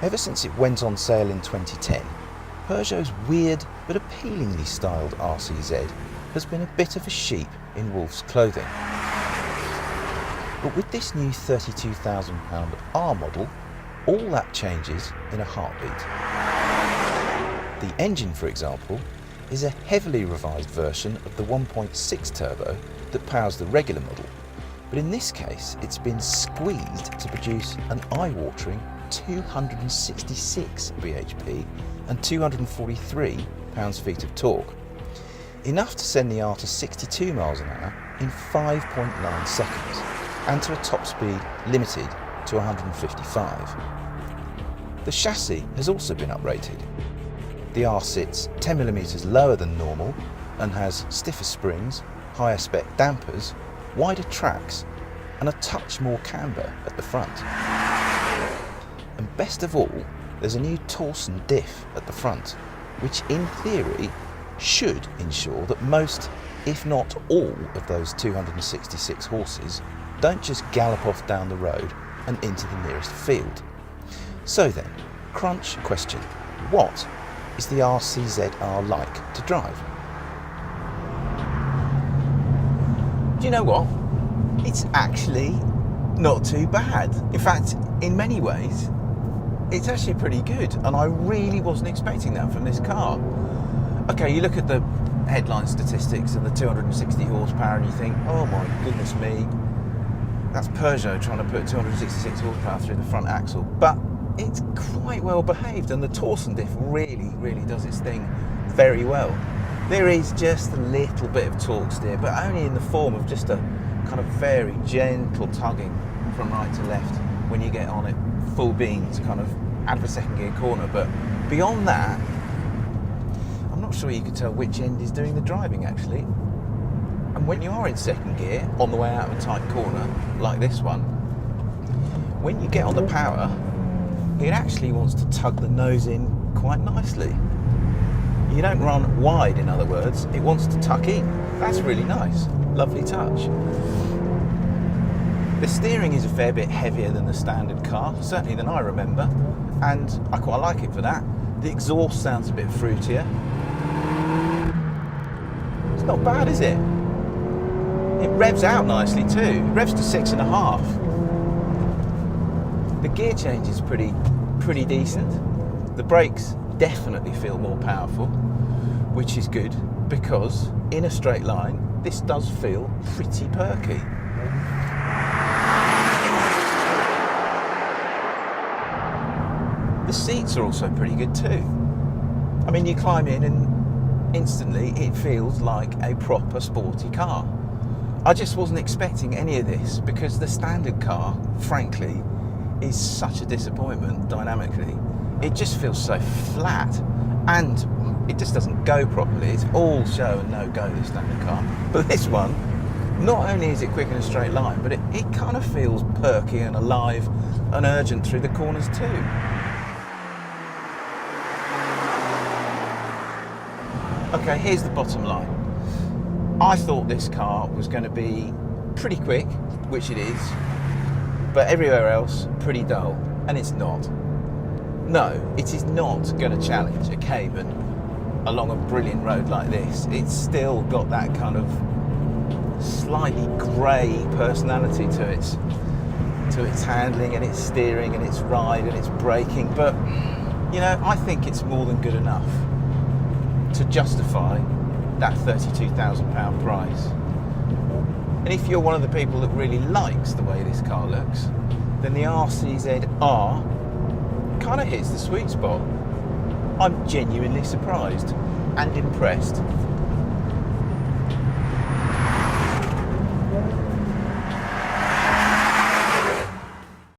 Ever since it went on sale in 2010, Peugeot's weird but appealingly styled RCZ has been a bit of a sheep in wolf's clothing. But with this new £32,000 R model, all that changes in a heartbeat. The engine, for example, is a heavily revised version of the 1.6 turbo that powers the regular model, but in this case it's been squeezed to produce an eye-watering 266 bhp and 243 pounds-feet of torque, enough to send the R to 62 miles an hour in 5.9 seconds and to a top speed limited to 155. The chassis has also been uprated. The R sits 10mm lower than normal and has stiffer springs, higher spec dampers, wider tracks and a touch more camber at the front. And best of all, there's a new torsion diff at the front, which in theory should ensure that most, if not all, of those 266 horses don't just gallop off down the road and into the nearest field. So then, crunch question, what is the RCZ R like to drive? Do you know what? It's actually not too bad. In fact, in many ways, it's actually pretty good, and I really wasn't expecting that from this car. Okay, you look at the headline statistics and the 260 horsepower and you think, oh my goodness me, that's Peugeot trying to put 266 horsepower through the front axle. But it's quite well behaved, and the torsion diff really does its thing very well. There is just a little bit of torque steer, but only in the form of just a kind of very gentle tugging from right to left when you get on it full beans, kind of out of a second gear corner. But beyond that, I'm not sure you could tell which end is doing the driving actually. And when you are in second gear on the way out of a tight corner like this one, when you get on the power, it actually wants to tug the nose in quite nicely. You don't run wide, in other words, it wants to tuck in. That's really nice, lovely touch. The steering is a fair bit heavier than the standard car, certainly than I remember, and I quite like it for that. The exhaust sounds a bit fruitier. It's not bad, is it? It revs out nicely too. It revs to 6.5. The gear change is pretty decent. The brakes definitely feel more powerful, which is good because in a straight line this does feel pretty perky. The seats are also pretty good too. I mean, you climb in and instantly it feels like a proper sporty car. I just wasn't expecting any of this because the standard car, frankly, is such a disappointment dynamically. It just feels so flat and it just doesn't go properly. It's all show and no go, this standard car. But this one, not only is it quick in a straight line, but it kind of feels perky and alive and urgent through the corners too. Okay, here's the bottom line. I thought this car was going to be pretty quick, which it is, but everywhere else pretty dull, and it's not. No, it is not going to challenge a Cayman along a brilliant road like this. It's still got that kind of slightly grey personality to its handling and its steering and its ride and its braking, but you know, I think it's more than good enough to justify that £32,000 price. And if you're one of the people that really likes the way this car looks, then the RCZ R kind of hits the sweet spot. I'm genuinely surprised and impressed.